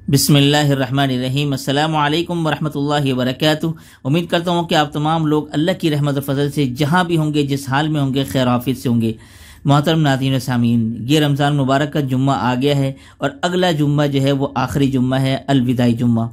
बिस्मिल्लाहिर्रहमानिर्रहीम। अस्सलामु अलैकुम वरहमतुल्लाहि वबरकातुहू। उम्मीद करता हूँ कि आप तमाम लोग अल्लाह की रहमत और फजल से जहाँ भी होंगे, जिस हाल में होंगे, खैर आफियत से होंगे। मोहतरम नाज़रीन व सामीन, ये रमज़ान मुबारक का जुम्मा आ गया है और अगला जुम्मा जो है वो आखिरी जुम्मा है, अलविदाई जुम्मा।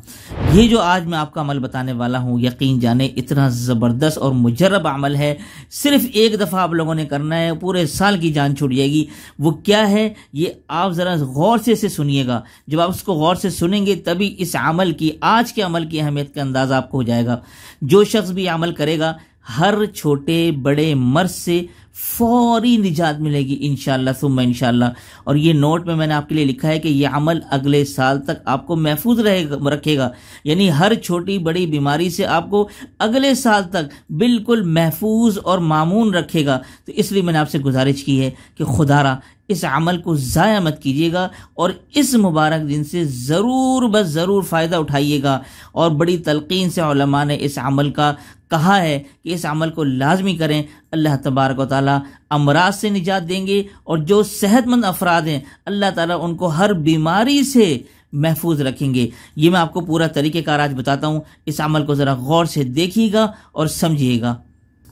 ये जो आज मैं आपका अमल बताने वाला हूँ, यकीन जाने इतना ज़बरदस्त और मुजर्रब अमल है। सिर्फ एक दफ़ा आप लोगों ने करना है, पूरे साल की जान छूट जाएगी। वो क्या है, ये आप ज़रा गौर से इसे सुनिएगा। जब आप उसको गौर से सुनेंगे तभी इस अमल की, आज के अमल की अहमियत का अंदाज़ा आपको हो जाएगा। जो शख्स भी अमल करेगा, हर छोटे बड़े मर्ज से फौरी निजात मिलेगी इंशाअल्लाह सुम्मा इंशाअल्लाह। और ये नोट में मैंने आपके लिए लिखा है कि ये अमल अगले साल तक आपको महफूज रखेगा, यानी हर छोटी बड़ी बीमारी से आपको अगले साल तक बिल्कुल महफूज और मामून रखेगा। तो इसलिए मैंने आपसे गुजारिश की है कि खुदारा इस अमल को ज़ाया मत कीजिएगा और इस मुबारक दिन से ज़रूर बस ज़रूर फ़ायदा उठाइएगा। और बड़ी तलकीन से उलमा ने इस अमल का कहा है कि इस अमल को लाजमी करें। अल्लाह तबारक व तआला अमराज से निजात देंगे और जो सेहतमंद अफराद हैं अल्लाह ताला उनको हर बीमारी से महफूज रखेंगे। ये मैं आपको पूरा तरीक़ेकार आज बताता हूँ। इस अमल को ज़रा गौर से देखिएगा और समझिएगा।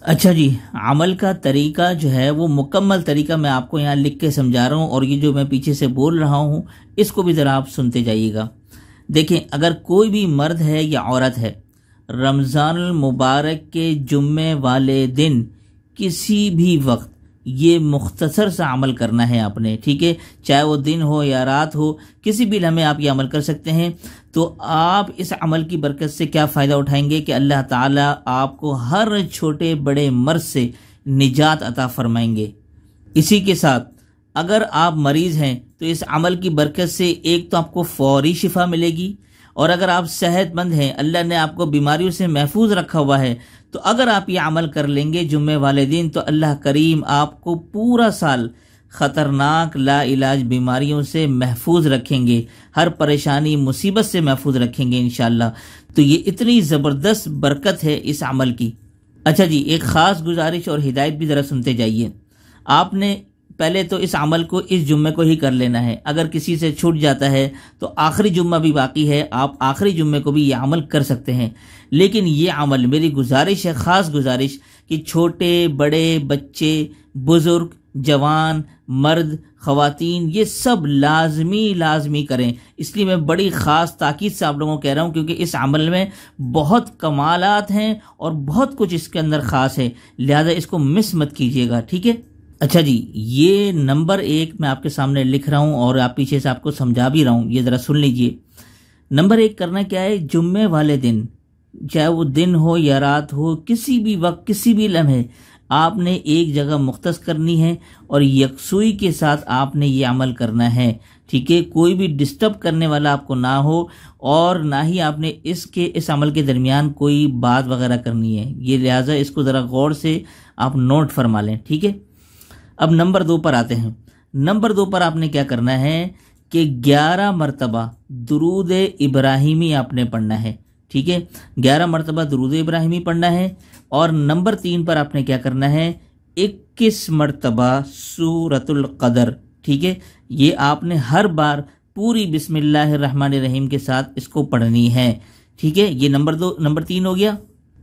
अच्छा जी, अमल का तरीका जो है वो मुकम्मल तरीका मैं आपको यहाँ लिख के समझा रहा हूँ और ये जो मैं पीछे से बोल रहा हूँ इसको भी ज़रा आप सुनते जाइएगा। देखें, अगर कोई भी मर्द है या औरत है, रमज़ानुल मुबारक के जुम्मे वाले दिन किसी भी वक्त ये मुख्तसर सा अमल करना है आपने, ठीक है। चाहे वो दिन हो या रात हो, किसी भी लम्हे आप ये अमल कर सकते हैं। तो आप इस अमल की बरकत से क्या फ़ायदा उठाएंगे कि अल्लाह ताला आपको हर छोटे बड़े मर्ज से निजात अता फरमाएंगे। इसी के साथ अगर आप मरीज़ हैं तो इस अमल की बरकत से एक तो आपको फौरी शिफा मिलेगी, और अगर आप सेहतमंद हैं, अल्लाह ने आपको बीमारियों से महफूज रखा हुआ है, तो अगर आप ये अमल कर लेंगे जुम्मे वाले दिन तो अल्लाह करीम आपको पूरा साल ख़तरनाक ला इलाज बीमारियों से महफूज रखेंगे, हर परेशानी मुसीबत से महफूज रखेंगे इंशाअल्लाह। तो ये इतनी ज़बरदस्त बरकत है इस अमल की। अच्छा जी, एक ख़ास गुजारिश और हिदायत भी ज़रा सुनते जाइए। आपने पहले तो इस अमल को इस जुम्मे को ही कर लेना है। अगर किसी से छूट जाता है तो आखिरी जुम्मा भी बाकी है, आप आखिरी जुम्मे को भी ये अमल कर सकते हैं। लेकिन ये अमल, मेरी गुजारिश है, ख़ास गुजारिश, कि छोटे बड़े बच्चे, बुज़ुर्ग, जवान, मर्द, ख़वातीन, ये सब लाजमी करें। इसलिए मैं बड़ी ख़ास ताकीद से आप लोगों को कह रहा हूँ, क्योंकि इस अमल में बहुत कमालात हैं और बहुत कुछ इसके अंदर ख़ास है, लिहाजा इसको मिस मत कीजिएगा, ठीक है। अच्छा जी, ये नंबर 1 मैं आपके सामने लिख रहा हूँ और आप पीछे से आपको समझा भी रहा हूँ, ये ज़रा सुन लीजिए। नंबर 1 करना क्या है, जुम्मे वाले दिन, चाहे वो दिन हो या रात हो, किसी भी वक्त किसी भी लम्हे आपने एक जगह मुख्तस करनी है और यकसुई के साथ आपने ये अमल करना है, ठीक है। कोई भी डिस्टर्ब करने वाला आपको ना हो और ना ही आपने इस अमल के दरमियान कोई बात वगैरह करनी है। ये लिहाजा इसको ज़रा गौर से आप नोट फरमा लें, ठीक है। अब नंबर 2 पर आते हैं। नंबर 2 पर आपने क्या करना है कि 11 मरतबा दुरूद इब्राहिमी आपने पढ़ना है, ठीक है। 11 मरतबा दुरूद इब्राहिमी पढ़ना है। और नंबर 3 पर आपने क्या करना है, 21 मरतबा सूरतुल क़दर, ठीक है। ये आपने हर बार पूरी बिस्मिल्लाहिर्रहमानिर्रहीम के साथ इसको पढ़नी है, ठीक है। ये नंबर 3 हो गया।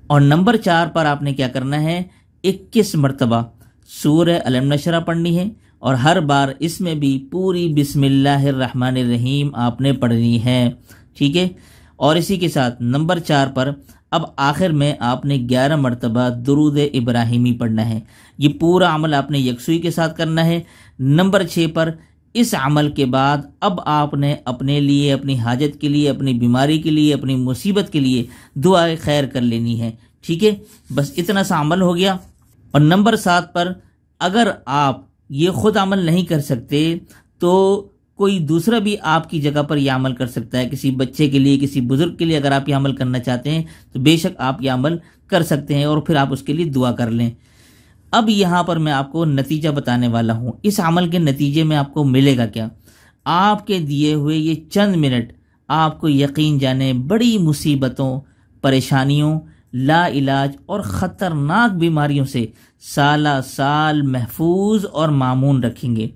और नंबर 4 पर आपने क्या करना है, 21 मरतबा सूरह अलम नशरा पढ़नी है और हर बार इसमें भी पूरी बिस्मिल्लाहिर्रहमानिर्रहीम आपने पढ़नी है, ठीक है। और इसी के साथ नंबर 4 पर अब आखिर में आपने 11 मरतबा दुरूद इब्राहिमी पढ़ना है। ये पूरा अमल आपने यकसुई के साथ करना है। नंबर 6 पर इस अमल के बाद अब आपने अपने लिए, अपनी हाजत के लिए, अपनी बीमारी के लिए, अपनी मुसीबत के लिए दुआ खैर कर लेनी है, ठीक है। बस इतना सा अमल हो गया। और नंबर 7 पर अगर आप ये खुद अमल नहीं कर सकते तो कोई दूसरा भी आपकी जगह पर यह अमल कर सकता है। किसी बच्चे के लिए, किसी बुजुर्ग के लिए अगर आप ये अमल करना चाहते हैं तो बेशक आप ये अमल कर सकते हैं और फिर आप उसके लिए दुआ कर लें। अब यहाँ पर मैं आपको नतीजा बताने वाला हूँ। इस अमल के नतीजे में आपको मिलेगा क्या, आपके दिए हुए ये चंद मिनट आपको यकीन जाने बड़ी मुसीबतों, परेशानियों, ला इलाज और ख़तरनाक बीमारियों से साला साल महफूज और मामून रखेंगे।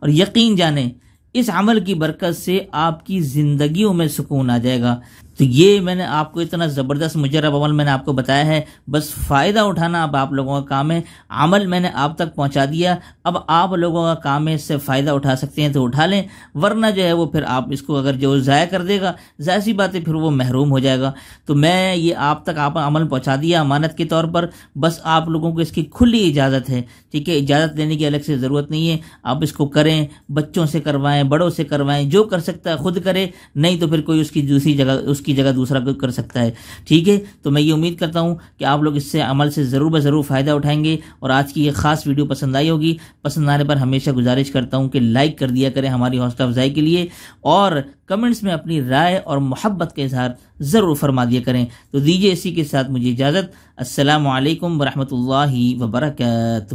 और यकीन जाने اس عمل کی برکت سے آپ کی زندگیوں میں سکون آ جائے گا۔ تو یہ میں نے آپ کو اتنا زبردست مجرب عمل میں نے آپ کو بتایا ہے، بس فائدہ اٹھانا اب آپ لوگوں کا کام ہے۔ عمل میں نے آپ تک پہنچا دیا، اب آپ لوگوں کا کام ہے اس سے فائدہ اٹھا سکتے ہیں تو اٹھا لیں، ورنہ جو ہے وہ پھر آپ اس کو اگر جو ضائع کر دے گا، ظاہر سی بات ہے پھر وہ محروم ہو جائے گا۔ تو میں یہ آپ تک آپ عمل پہنچا دیا امانت کے طور پر، بس آپ لوگوں کو اس کی کھلی اجازت ہے، ٹھیک ہے؟ اجازت لینے کی الگ سے ضرورت نہیں ہے، آپ اس کو کریں، بچوں سے کروائیں، بڑوں سے کروائیں، جو کر سکتا ہے خود کرے، نہیں تو پھر کوئی اس کی جگہ دوسرا کوئی کر سکتا ہے، ٹھیک ہے؟ تو میں یہ امید کرتا ہوں کہ آپ لوگ اس سے عمل سے ضرور فائدہ اٹھائیں گے، اور آج کی یہ خاص ویڈیو پسند آئی ہوگی۔ پسند آنے پر ہمیشہ گزارش کرتا ہوں کہ لائک کر دیا کریں ہماری حوصلہ افزائی کے لیے، اور کمنٹس میں اپنی رائے اور محبت کا اظہار ضرور فرما دیا کریں۔ تو دیجیے اسی کے ساتھ مجھے اجازت۔ السلام علیکم ورحمۃ اللہ وبرکاتہ۔